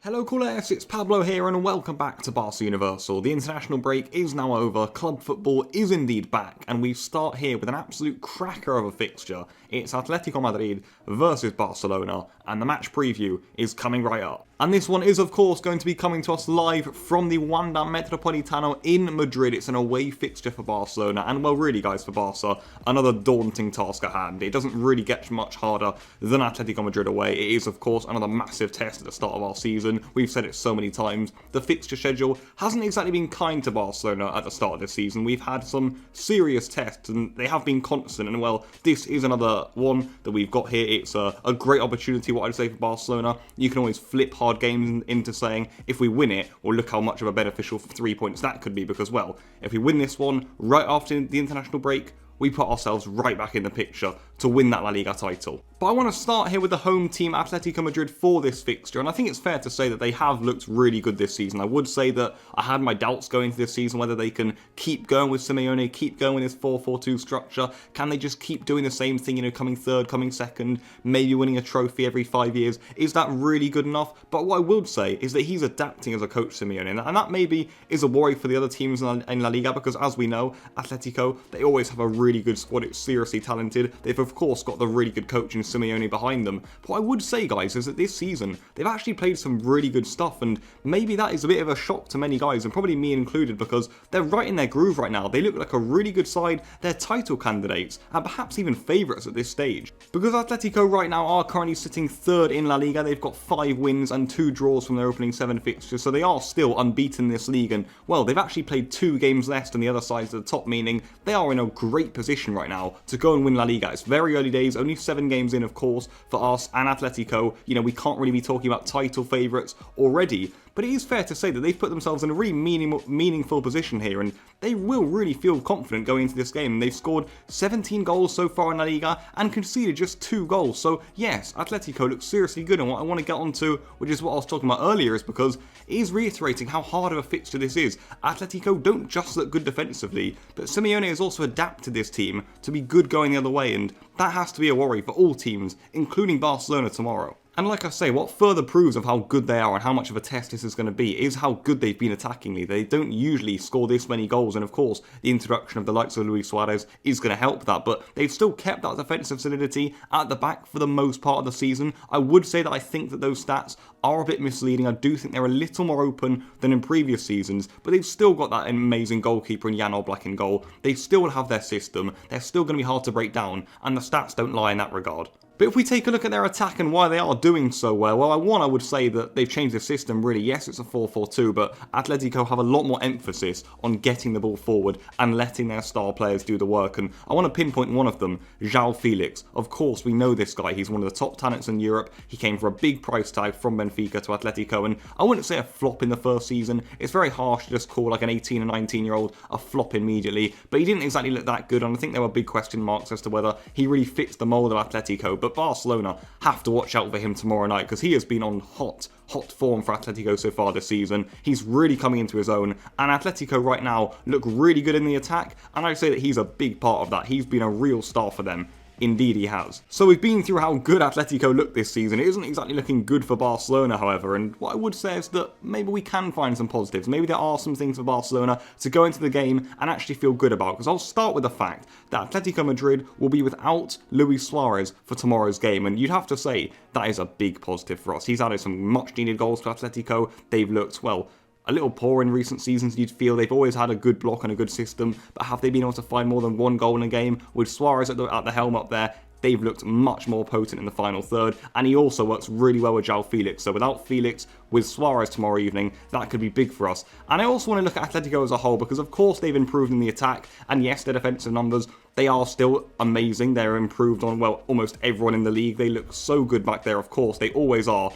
Hello Cules, it's Pablo here and welcome back to Barca Universal. The international break is now over, club football is indeed back, and we start here with an absolute cracker of a fixture. It's Atlético Madrid versus Barcelona, and the match preview is coming right up. And this one is of course going to be coming to us live from the WANDA METROPOLITANO in Madrid. It's an away fixture for Barcelona, and well really guys, for Barca, another daunting task at hand. It doesn't really get much harder than Atlético Madrid away. It is of course another massive test at the start of our season. We've said it so many times. The fixture schedule hasn't exactly been kind to Barcelona at the start of this season. We've had some serious tests and they have been constant, and well, this is another one that we've got here. It's a great opportunity, what I'd say, for Barcelona. You can always flip hard games into saying, if we win it, well look how much of a beneficial 3 points that could be, because well, if we win this one right after the international break, we put ourselves right back in the picture to win that La Liga title. But I want to start here with the home team, Atlético Madrid, for this fixture, and I think it's fair to say that they have looked really good this season. I would say that I had my doubts going into this season whether they can keep going with Simeone, keep going with this 4-4-2 structure. Can they just keep doing the same thing, coming third, coming second, maybe winning a trophy every 5 years? Is that really good enough? But what I would say is that he's adapting as a coach, Simeone, and that maybe is a worry for the other teams in La Liga, because as we know, Atlético, they always have a really good squad. It's seriously talented. They've of course got the really good coach in Simeone behind them. But what I would say, guys, is that this season they've actually played some really good stuff, and maybe that is a bit of a shock to many guys, and probably me included, because they're right in their groove right now. They look like a really good side. They're title candidates and perhaps even favourites at this stage, because Atletico right now are currently sitting third in La Liga. They've got 5 wins and 2 draws from their opening 7 fixtures, so they are still unbeaten in this league, and well, they've actually played 2 games less than the other sides at the top, meaning they are in a great position right now to go and win La Liga. It's very early days, only 7 games in of course for us and Atletico. We can't really be talking about title favourites already, but it is fair to say that they've put themselves in a really meaningful position here, and they will really feel confident going into this game. They've scored 17 goals so far in La Liga and conceded just 2 goals. So yes, Atletico looks seriously good, and what I want to get onto, which is what I was talking about earlier, is because it is reiterating how hard of a fixture this is. Atletico don't just look good defensively, but Simeone has also adapted this team to be good going the other way, and that has to be a worry for all teams, including Barcelona tomorrow. And like I say, what further proves of how good they are and how much of a test this is going to be is how good they've been attackingly. They don't usually score this many goals, and of course the introduction of the likes of Luis Suárez is going to help that, but they've still kept that defensive solidity at the back for the most part of the season. I would say that I think that those stats are a bit misleading. I do think they're a little more open than in previous seasons, but they've still got that amazing goalkeeper in Jan Oblak in goal. They still have their system. They're still going to be hard to break down, and the stats don't lie in that regard. But if we take a look at their attack and why they are doing so well, I would say that they've changed the system really. Yes, it's a 4-4-2, but Atletico have a lot more emphasis on getting the ball forward and letting their star players do the work, and I want to pinpoint one of them, JOãO Felix. Of course, we know this guy. He's one of the top talents in Europe. He came for a big price tag from Benfica to Atletico, and I wouldn't say a flop in the first season. It's very harsh to just call like an 18 or 19-year-old a flop immediately, but he didn't exactly look that good, and I think there were big question marks as to whether he really fits the mould of Atletico. But Barcelona have to watch out for him tomorrow night, because he has been on hot form for Atletico so far this season. He's really coming into his own, and Atletico right now look really good in the attack, and I'd say that he's a big part of that. He's been a real star for them. Indeed he has. So we've been through how good Atletico look this season. It isn't exactly looking good for Barcelona, however, and what I would say is that maybe we can find some positives. Maybe there are some things for Barcelona to go into the game and actually feel good about, because I'll start with the fact that Atletico Madrid will be without Luis Suárez for tomorrow's game, and you'd have to say that is a big positive for us. He's added some much needed goals to Atletico. They've looked, well, a little poor in recent seasons, you'd feel. They've always had a good block and a good system, but have they been able to find more than 1 goal in a game? With Suárez at the helm up there, they've looked much more potent in the final third, and he also works really well with JOãO Felix. So without Felix, with Suárez tomorrow evening, that could be big for us. And I also want to look at Atletico as a whole, because of course they've improved in the attack, and yes, their defensive numbers, they are still amazing. They're improved on, well, almost everyone in the league. They look so good back there, of course, they always are.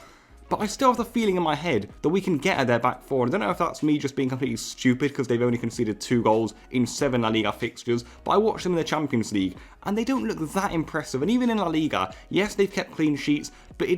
But I still have the feeling in my head that we can get at their back four. I don't know if that's me just being completely stupid because they've only conceded 2 goals in 7 La Liga fixtures, but I watched them in the Champions League and they don't look that impressive. And even in La Liga, yes, they've kept clean sheets, but I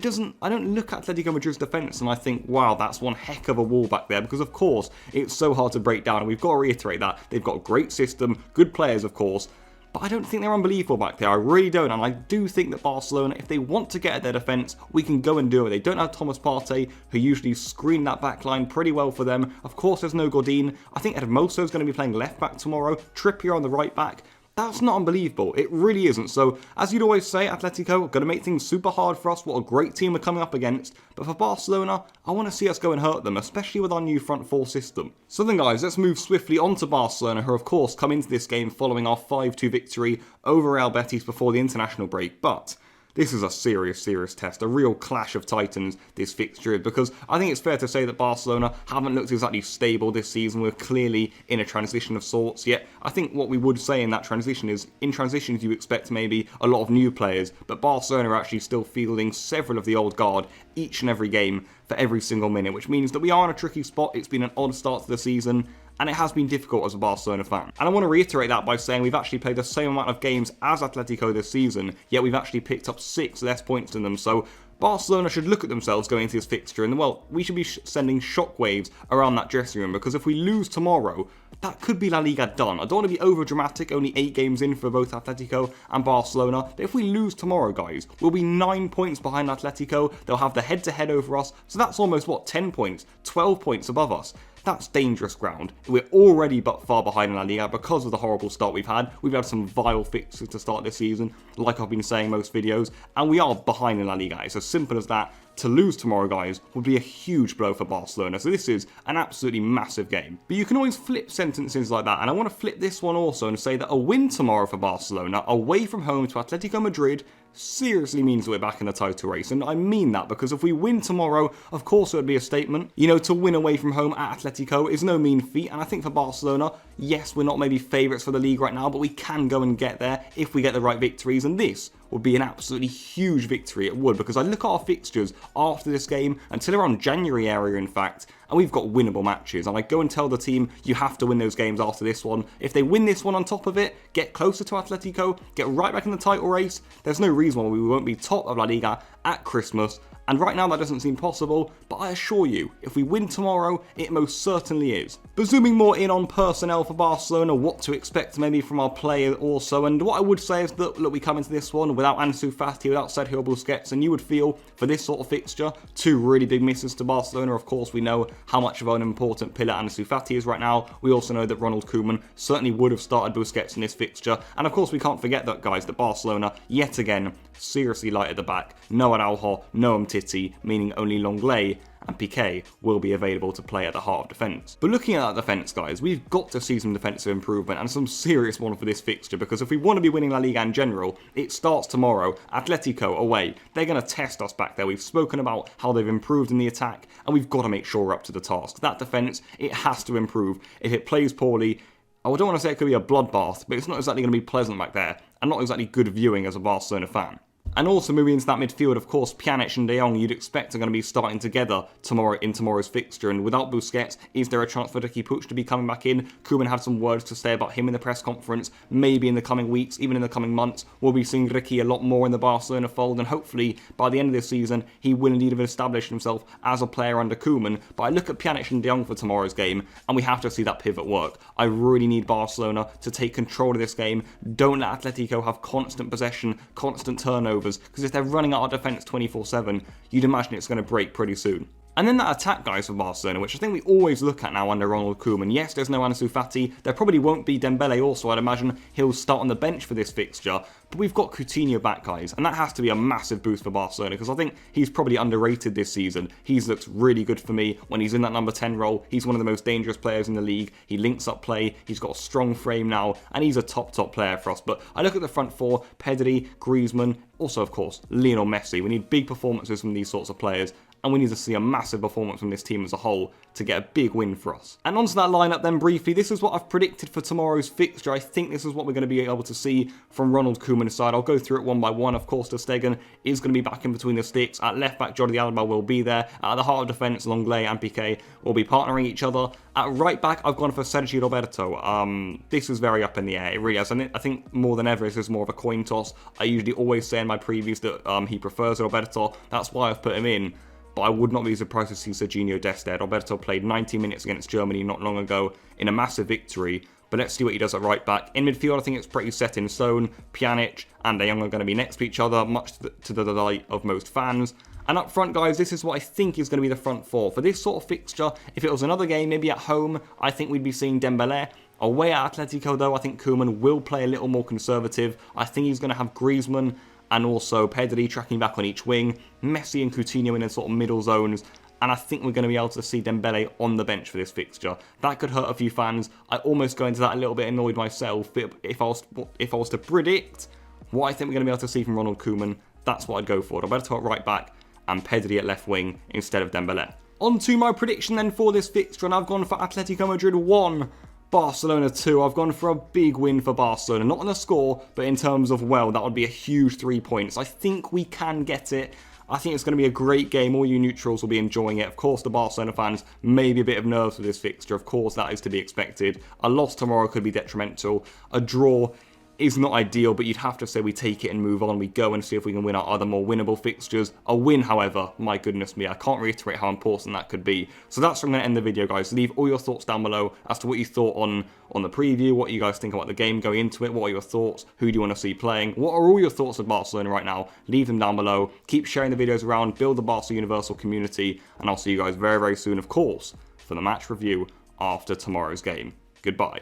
don't look at Atletico Madrid's defence and I think, wow, that's one heck of a wall back there, because of course it's so hard to break down, and we've got to reiterate that. They've got a great system, good players of course, but I don't think they're unbelievable back there. I really don't, and I do think that Barcelona, if they want to get at their defence, we can go and do it. They don't have Thomas Partey, who usually screen that back line pretty well for them. Of course, there's no Godin. I think Hermoso is going to be playing left back tomorrow. Trippier on the right back. That's not unbelievable. It really isn't. So, as you'd always say, Atletico are going to make things super hard for us. What a great team we're coming up against. But for Barcelona, I want to see us go and hurt them, especially with our new front four system. So then, guys, let's move swiftly on to Barcelona, who, of course, come into this game following our 5-2 victory over Real Betis before the international break. But this is a serious test, a real clash of titans, this fixture, because I think it's fair to say that Barcelona haven't looked exactly stable this season. We're clearly in a transition of sorts, yet I think what we would say in that transition is, in transitions you expect maybe a lot of new players, but Barcelona are actually still fielding several of the old guard each and every game for every single minute, which means that we are in a tricky spot. It's been an odd start to the season, and it has been difficult as a Barcelona fan. And I want to reiterate that by saying we've actually played the same amount of games as Atletico this season, yet we've actually picked up 6 less points than them. So Barcelona should look at themselves going into this fixture, and well, we should be sending shockwaves around that dressing room, because if we lose tomorrow, that could be La Liga done. I don't want to be over dramatic, only 8 games in for both Atletico and Barcelona, but if we lose tomorrow, guys, we'll be 9 points behind Atletico. They'll have the head-to-head over us, so that's almost, 10 points, 12 points above us. That's dangerous ground. We're already but far behind in La Liga because of the horrible start we've had. We've had some vile fixtures to start this season, like I've been saying in most videos, and we are behind in La Liga. It's as simple as that. To lose tomorrow, guys, would be a huge blow for Barcelona, so this is an absolutely massive game. But you can always flip sentences like that, and I want to flip this one also and say that a win tomorrow for Barcelona, away from home to Atlético Madrid, seriously means that we're back in the title race, and I mean that, because if we win tomorrow, of course it would be a statement. You know, to win away from home at Atletico is no mean feat, and I think for Barcelona, yes, we're not maybe favourites for the league right now, but we can go and get there if we get the right victories, and this would be an absolutely huge victory. It would, because I look at our fixtures after this game until around January area, in fact, and we've got winnable matches, and I go and tell the team, you have to win those games after this one. If they win this one on top of it, get closer to Atletico, get right back in the title race, there's no reason why we won't be top of La Liga at Christmas. And right now that doesn't seem possible, but I assure you, if we win tomorrow, it most certainly is. But zooming more in on personnel for Barcelona, what to expect maybe from our players also, and what I would say is that, look, we come into this one without Ansu Fati, without Sergio Busquets, and you would feel, for this sort of fixture, 2 really big misses to Barcelona. Of course, we know how much of an important pillar Ansu Fati is right now. We also know that Ronald Koeman certainly would have started Busquets in this fixture, and of course we can't forget that, guys, that Barcelona, yet again, seriously light at the back. No Araujo, no Umtiti, meaning only Longley and Piqué will be available to play at the heart of defence. But looking at that defence, guys, we've got to see some defensive improvement, and some serious one for this fixture, because if we want to be winning La Liga in general, it starts tomorrow. Atletico away. They're going to test us back there. We've spoken about how they've improved in the attack, and we've got to make sure we're up to the task. That defence, it has to improve. If it plays poorly, I don't want to say it could be a bloodbath, but it's not exactly going to be pleasant back there, and not exactly good viewing as a Barcelona fan. And also moving into that midfield, of course, Pjanic and De Jong, you'd expect are going to be starting together tomorrow in tomorrow's fixture. And without Busquets, is there a chance for Riqui Puig to be coming back in? Koeman had some words to say about him in the press conference. Maybe in the coming weeks, even in the coming months, we'll be seeing Riqui a lot more in the Barcelona fold. And hopefully, by the end of this season, he will indeed have established himself as a player under Koeman. But I look at Pjanic and De Jong for tomorrow's game, and we have to see that pivot work. I really need Barcelona to take control of this game. Don't let Atletico have constant possession, constant turnovers, because if they're running out of defence 24/7, you'd imagine it's going to break pretty soon. And then that attack, guys, for Barcelona, which I think we always look at now under Ronald Koeman. Yes, there's no Ansu Fati. There probably won't be Dembele also. I'd imagine he'll start on the bench for this fixture. But we've got Coutinho back, guys. And that has to be a massive boost for Barcelona, because I think he's probably underrated this season. He's looked really good for me when he's in that number 10 role. He's one of the most dangerous players in the league. He links up play. He's got a strong frame now. And he's a top player for us. But I look at the front four, Pedri, Griezmann, also, of course, Lionel Messi. We need big performances from these sorts of players. And we need to see a massive performance from this team as a whole to get a big win for us. And onto that lineup then briefly, this is what I've predicted for tomorrow's fixture. I think this is what we're going to be able to see from Ronald Koeman's side. I'll go through it one by one. Of course, Ter Stegen is going to be back in between the sticks. At left back, Jordi Alba will be there. At the heart of defence, Longley and Piqué will be partnering each other. At right back, I've gone for Sergi Roberto. This is very up in the air. It really is. I think more than ever, this is more of a coin toss. I usually always say in my previews that he prefers Roberto. That's why I've put him in. But I would not be surprised to see Serginho Dest there. Roberto played 90 minutes against Germany not long ago in a massive victory. But let's see what he does at right back. In midfield, I think it's pretty set in stone. Pjanic and De Jong are going to be next to each other, much to the delight of most fans. And up front, guys, this is what I think is going to be the front four. For this sort of fixture, if it was another game, maybe at home, I think we'd be seeing Dembélé. Away at Atletico, though, I think Koeman will play a little more conservative. I think he's going to have Griezmann and also Pedri tracking back on each wing. Messi and Coutinho in the sort of middle zones. And I think we're going to be able to see Dembélé on the bench for this fixture. That could hurt a few fans. I almost go into that a little bit annoyed myself. But if I was to predict what I think we're going to be able to see from Ronald Koeman, that's what I'd go for. Roberto at right back and Pedri at left wing instead of Dembélé. On to my prediction then for this fixture, and I've gone for Atletico Madrid 1, Barcelona 2. I've gone for a big win for Barcelona, not on the score, but in terms of, well, that would be a huge 3 points. I think we can get it. I think it's going to be a great game. All you neutrals will be enjoying it. Of course, the Barcelona fans may be a bit of nerves with this fixture. Of course, that is to be expected. A loss tomorrow could be detrimental. A draw is not ideal, but you'd have to say we take it and move on. We go and see if we can win our other more winnable fixtures. A win, however, my goodness me, I can't reiterate how important that could be. So that's where I'm going to end the video, guys. Leave all your thoughts down below as to what you thought on the preview, what you guys think about the game going into it, what are your thoughts, who do you want to see playing, what are all your thoughts of Barcelona right now? Leave them down below. Keep sharing the videos around, build the Barca Universal community, and I'll see you guys very, very soon, of course, for the match review after tomorrow's game. Goodbye.